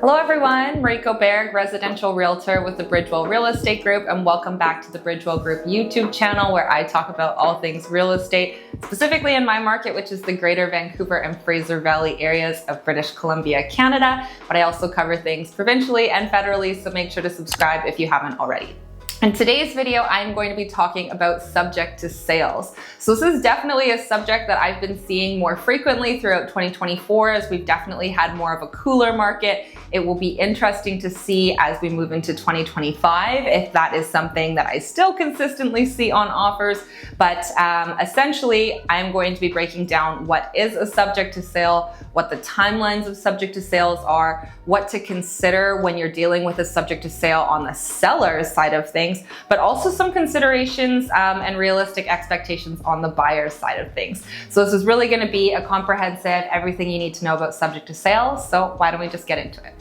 Hello everyone, Mariko, residential realtor with the Bridgewell Real Estate Group, and welcome back to the Bridgewell Group YouTube channel where I talk about all things real estate, specifically in my market, which is the Greater Vancouver and Fraser Valley areas of British Columbia, Canada. But I also cover things provincially and federally, so make sure to subscribe if you haven't already. In today's video, I'm going to be talking about subject to sales. So this is definitely a subject that I've been seeing more frequently throughout 2024, as we've definitely had more of a cooler market. It will be interesting to see as we move into 2025 if that is something that I still consistently see on offers. But essentially, I'm going to be breaking down what is a subject to sale, what the timelines of subject to sales are, what to consider when you're dealing with a subject to sale on the seller's side of things, but also some considerations and realistic expectations on the buyer's side of things. So this is really going to be a comprehensive everything you need to know about subject to sales. So why don't we just get into it?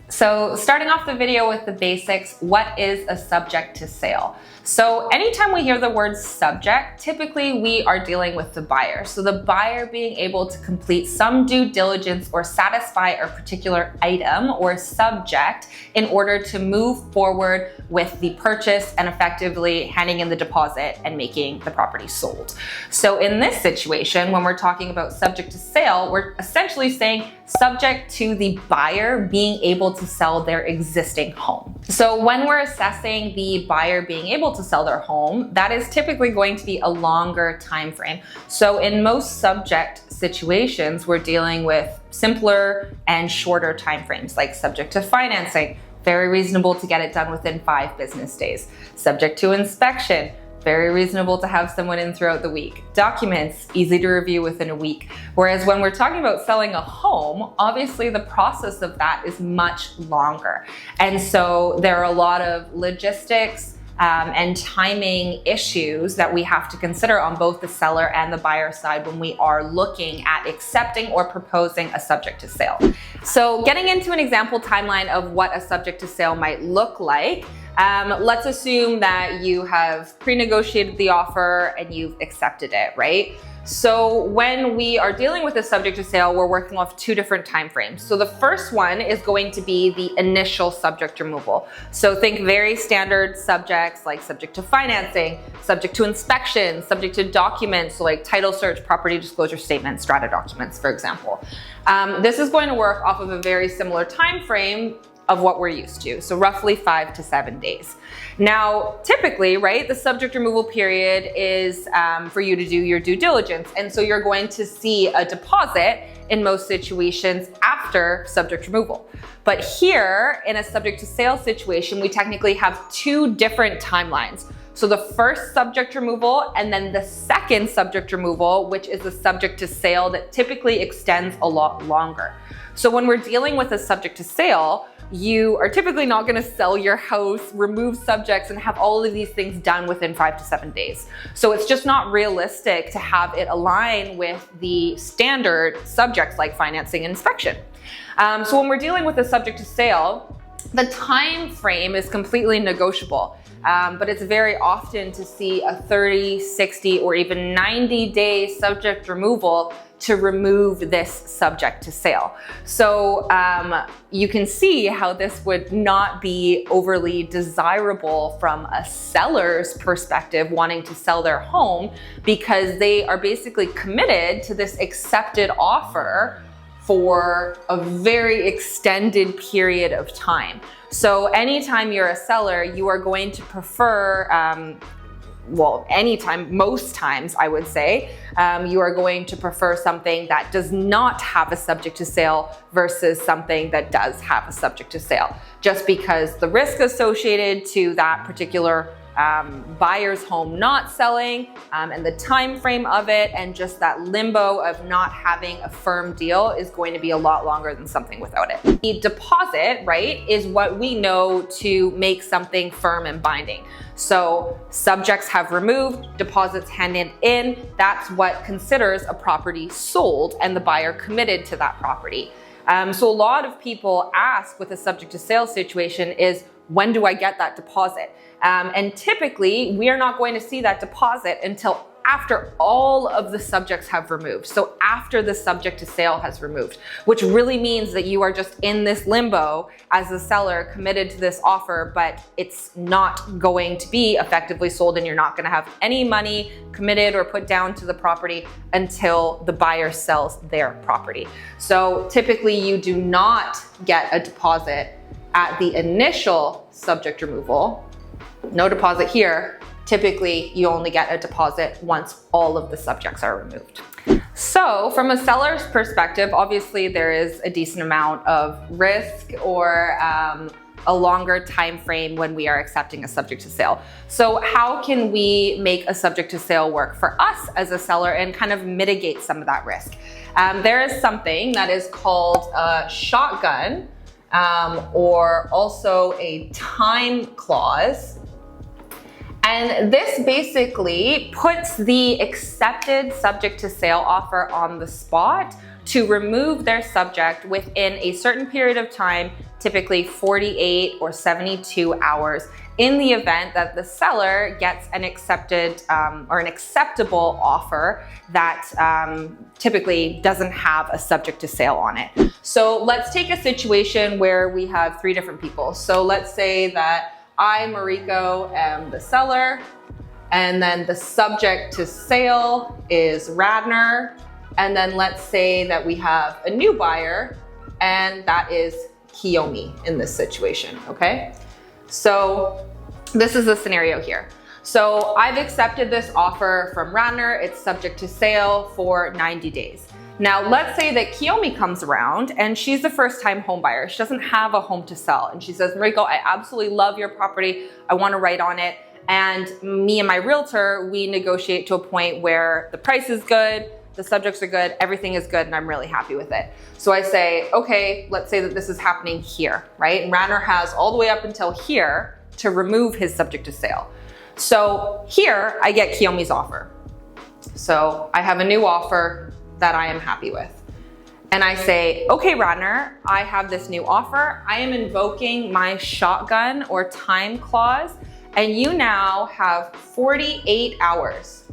So starting off the video with the basics, what is a subject to sale? So anytime we hear the word subject, typically we are dealing with the buyer. So the buyer being able to complete some due diligence or satisfy a particular item or subject in order to move forward with the purchase and effectively handing in the deposit and making the property sold. So in this situation, when we're talking about subject to sale, we're essentially saying subject to the buyer being able to sell their existing home. So when we're assessing the buyer being able to sell their home, that is typically going to be a longer time frame. So in most subject situations, we're dealing with simpler and shorter time frames, like subject to financing, very reasonable to get it done within 5 business days. Subject to inspection, very reasonable to have someone in throughout the week. Documents, easy to review within a week. Whereas when we're talking about selling a home, obviously the process of that is much longer. And so there are a lot of logistics and timing issues that we have to consider on both the seller and the buyer side when we are looking at accepting or proposing a subject to sale. So getting into an example timeline of what a subject to sale might look like, let's assume that you have pre-negotiated the offer and you've accepted it, right? So when we are dealing with a subject to sale, we're working off 2 different time frames. So the first one is going to be the initial subject removal. So think very standard subjects like subject to financing, subject to inspection, subject to documents, so like title search, property disclosure statements, strata documents, for example. This is going to work off of a very similar time frame of what we're used to. So roughly 5 to 7 days. Now, typically, right, the subject removal period is for you to do your due diligence. And so you're going to see a deposit in most situations after subject removal. But here in a subject to sale situation, we technically have 2 different timelines. So the first subject removal and then the second subject removal, which is a subject to sale that typically extends a lot longer. So when we're dealing with a subject to sale, you are typically not going to sell your house, remove subjects, and have all of these things done within 5 to 7 days. So it's just not realistic to have it align with the standard subjects like financing and inspection. So when we're dealing with a subject to sale, the time frame is completely negotiable. But it's very often to see a 30, 60, or even 90-day subject removal to remove this subject to sale. So you can see how this would not be overly desirable from a seller's perspective wanting to sell their home, because they are basically committed to this accepted offer for a very extended period of time. So anytime you're a seller, you are going to prefer, anytime, most times I would say, you are going to prefer something that does not have a subject to sale versus something that does have a subject to sale, just because the risk associated to that particular buyer's home not selling, and the time frame of it, and just that limbo of not having a firm deal is going to be a lot longer than something without it. The deposit, right, is what we know to make something firm and binding. So subjects have removed, deposits handed in, that's what considers a property sold and the buyer committed to that property. So a lot of people ask with a subject to sale situation is, when do I get that deposit? And typically we are not going to see that deposit until after all of the subjects have removed. So after the subject to sale has removed, which really means that you are just in this limbo as a seller committed to this offer, but it's not going to be effectively sold and you're not going to have any money committed or put down to the property until the buyer sells their property. So typically you do not get a deposit at the initial subject removal. No deposit here. Typically, you only get a deposit once all of the subjects are removed. So from a seller's perspective, obviously there is a decent amount of risk or a longer time frame when we are accepting a subject to sale. So how can we make a subject to sale work for us as a seller and kind of mitigate some of that risk? There is something that is called a shotgun or also a time clause. And this basically puts the accepted subject to sale offer on the spot to remove their subject within a certain period of time, typically 48 or 72 hours, in the event that the seller gets an accepted or an acceptable offer that typically doesn't have a subject to sale on it. So let's take a situation where we have 3 different people. So let's say that I, Mariko, am the seller, and then the subject to sale is Radner, and then let's say that we have a new buyer, and that is Kiyomi in this situation, okay? So this is the scenario here. So I've accepted this offer from Radner, it's subject to sale for 90 days. Now, let's say that Kiyomi comes around and she's the first time home buyer. She doesn't have a home to sell. And she says, Mariko, I absolutely love your property. I want to write on it. And me and my realtor, we negotiate to a point where the price is good, the subjects are good, everything is good, and I'm really happy with it. So I say, okay, let's say that this is happening here, right? And Radner has all the way up until here to remove his subject to sale. So here I get Kiyomi's offer. So I have a new offer that I am happy with. And I say, okay, Radner, I have this new offer. I am invoking my shotgun or time clause, and you now have 48 hours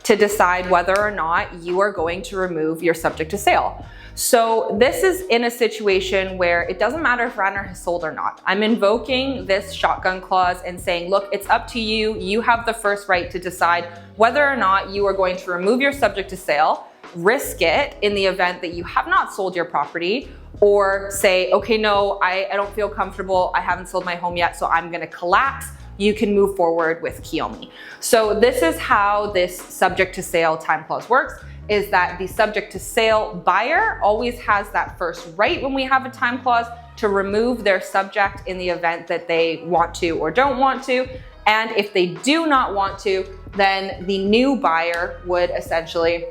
to decide whether or not you are going to remove your subject to sale. So this is in a situation where it doesn't matter if Radner has sold or not. I'm invoking this shotgun clause and saying, look, it's up to you. You have the first right to decide whether or not you are going to remove your subject to sale, risk it in the event that you have not sold your property, or say, okay, no, I don't feel comfortable. I haven't sold my home yet, so I'm gonna collapse. You can move forward with Kiyomi. So this is how this subject to sale time clause works, is that the subject to sale buyer always has that first right when we have a time clause to remove their subject in the event that they want to or don't want to. And if they do not want to, then the new buyer would essentially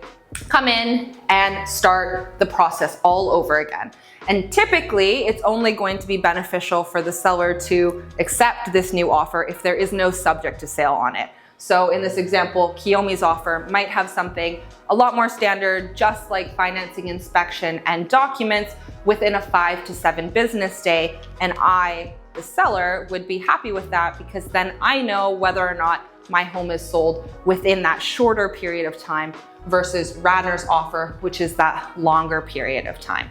come in and start the process all over again. And typically, it's only going to be beneficial for the seller to accept this new offer if there is no subject to sale on it. So in this example, Kiyomi's offer might have something a lot more standard, just like financing inspection and documents within a 5 to 7 business day. And I, the seller, would be happy with that because then I know whether or not my home is sold within that shorter period of time versus Radner's offer, which is that longer period of time.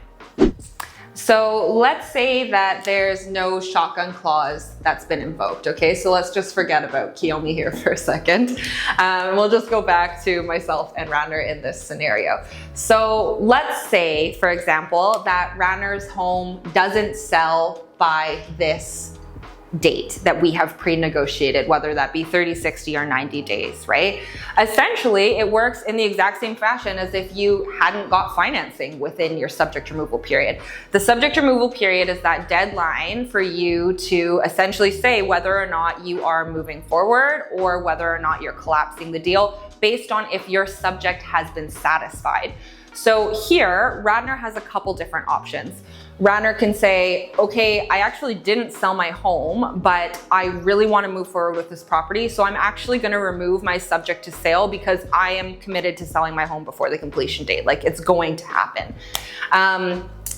So let's say that there's no shotgun clause that's been invoked, okay? So let's just forget about Kiyomi here for a second. We'll just go back to myself and Radner in this scenario. So let's say, for example, that Radner's home doesn't sell by this date that we have pre-negotiated, whether that be 30, 60, or 90 days, right? Essentially, it works in the exact same fashion as if you hadn't got financing within your subject removal period. The subject removal period is that deadline for you to essentially say whether or not you are moving forward or whether or not you're collapsing the deal based on if your subject has been satisfied. So here, Radner has a couple different options. Radner can say, okay, I actually didn't sell my home, but I really want to move forward with this property. So I'm actually going to remove my subject to sale because I am committed to selling my home before the completion date. Like, it's going to happen.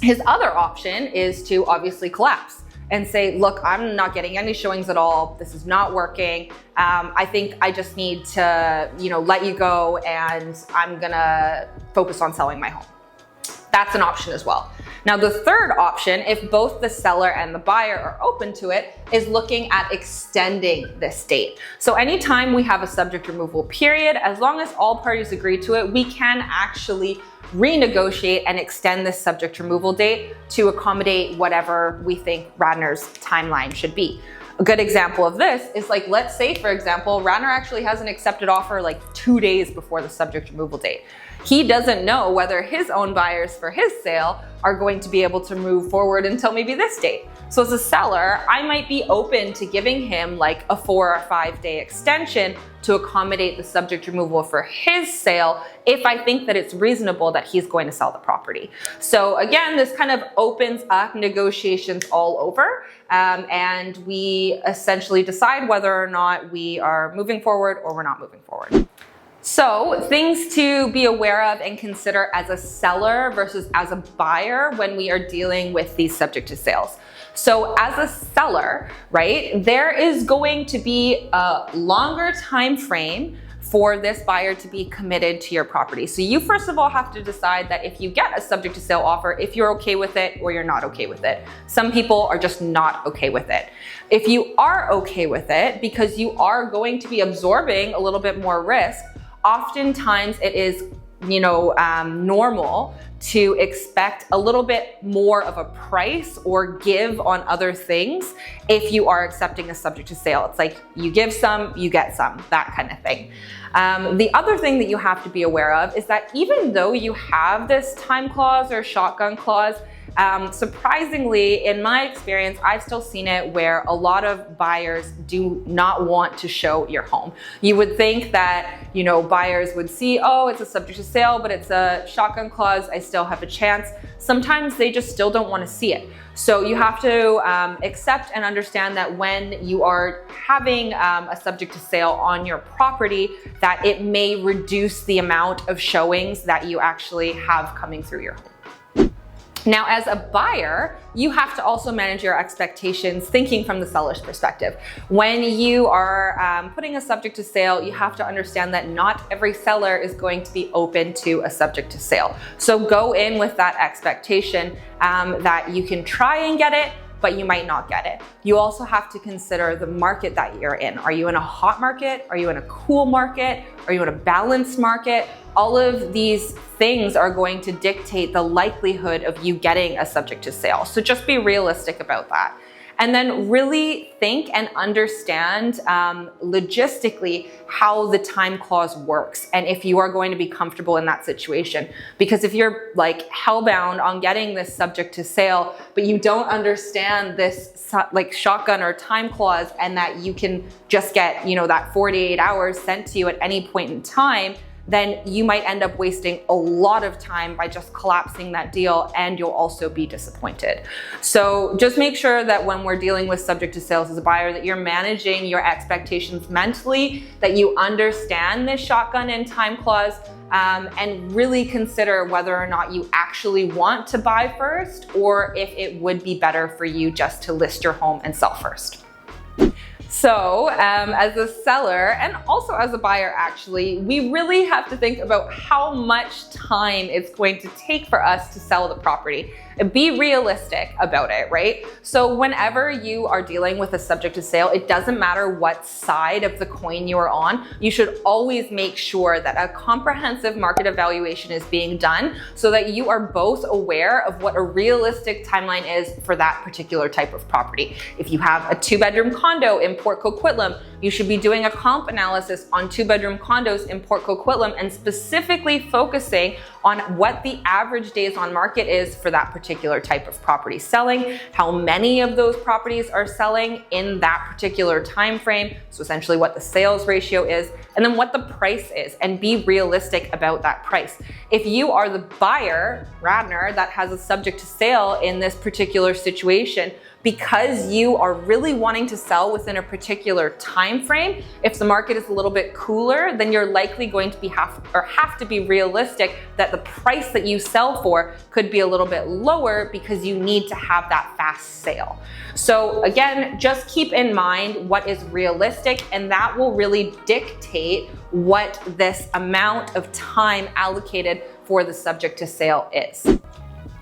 His other option is to obviously collapse and say, look, I'm not getting any showings at all. This is not working. I think I just need to, let you go, and I'm gonna focus on selling my home. That's an option as well. Now, the third option, if both the seller and the buyer are open to it, is looking at extending this date. So anytime we have a subject removal period, as long as all parties agree to it, we can actually renegotiate and extend this subject removal date to accommodate whatever we think Radnor's timeline should be. A good example of this is, like, let's say, for example, Radnor actually has an accepted offer like 2 days before the subject removal date. He doesn't know whether his own buyers for his sale are going to be able to move forward until maybe this date. So as a seller, I might be open to giving him like a 4 or 5 day extension to accommodate the subject removal for his sale if I think that it's reasonable that he's going to sell the property. So again, this kind of opens up negotiations all over, and we essentially decide whether or not we are moving forward or we're not moving forward. So things to be aware of and consider as a seller versus as a buyer when we are dealing with these subject to sales. So as a seller, right, there is going to be a longer time frame for this buyer to be committed to your property. So you first of all have to decide that if you get a subject to sale offer, if you're okay with it or you're not okay with it. Some people are just not okay with it. If you are okay with it, because you are going to be absorbing a little bit more risk, oftentimes it is, normal to expect a little bit more of a price or give on other things if you are accepting a subject to sale. It's like you give some, you get some, that kind of thing. The other thing that you have to be aware of is that even though you have this time clause or shotgun clause, surprisingly, in my experience, I've still seen it where a lot of buyers do not want to show your home. You would think that, buyers would see, oh, it's a subject to sale, but it's a shotgun clause, I still have a chance. Sometimes they just still don't want to see it. So you have to accept and understand that when you are having a subject to sale on your property, that it may reduce the amount of showings that you actually have coming through your home. Now, as a buyer, you have to also manage your expectations thinking from the seller's perspective. When you are putting a subject to sale, you have to understand that not every seller is going to be open to a subject to sale. So go in with that expectation that you can try and get it, but you might not get it. You also have to consider the market that you're in. Are you in a hot market? Are you in a cool market? Are you in a balanced market? All of these things are going to dictate the likelihood of you getting a subject to sale. So just be realistic about that. And then really think and understand logistically how the time clause works and if you are going to be comfortable in that situation. Because if you're like hellbound on getting this subject to sale, but you don't understand this like shotgun or time clause and that you can just get, that 48 hours sent to you at any point in time, then you might end up wasting a lot of time by just collapsing that deal, and you'll also be disappointed. So just make sure that when we're dealing with subject to sales as a buyer, that you're managing your expectations mentally, that you understand this shotgun and time clause, and really consider whether or not you actually want to buy first, or if it would be better for you just to list your home and sell first. So as a seller and also as a buyer, actually, we really have to think about how much time it's going to take for us to sell the property. Be realistic about it, right? So whenever you are dealing with a subject to sale, it doesn't matter what side of the coin you are on, you should always make sure that a comprehensive market evaluation is being done so that you are both aware of what a realistic timeline is for that particular type of property. If you have a 2-bedroom condo in Port Coquitlam, you should be doing a comp analysis on 2-bedroom condos in Port Coquitlam and specifically focusing on what the average days on market is for that particular type of property selling, how many of those properties are selling in that particular time frame, so essentially what the sales ratio is, and then what the price is, and be realistic about that price. If you are the buyer, Radnor, that has a subject to sale in this particular situation, because you are really wanting to sell within a particular time frame. If the market is a little bit cooler, then you're likely going to have to be realistic that the price that you sell for could be a little bit lower because you need to have that fast sale. So again, just keep in mind what is realistic, and that will really dictate what this amount of time allocated for the subject to sale is.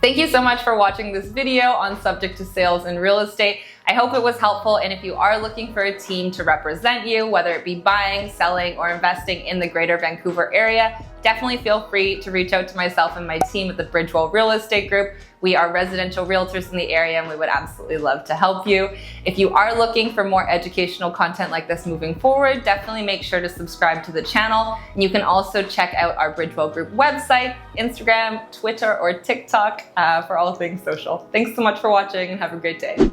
Thank you so much for watching this video on subject to sales in real estate. I hope it was helpful, and if you are looking for a team to represent you, whether it be buying, selling, or investing in the Greater Vancouver area, definitely feel free to reach out to myself and my team at the Bridgewell Real Estate Group. We are residential realtors in the area, and we would absolutely love to help you. If you are looking for more educational content like this moving forward, definitely make sure to subscribe to the channel. And you can also check out our Bridgewell Group website, Instagram, Twitter, or TikTok for all things social. Thanks so much for watching, and have a great day.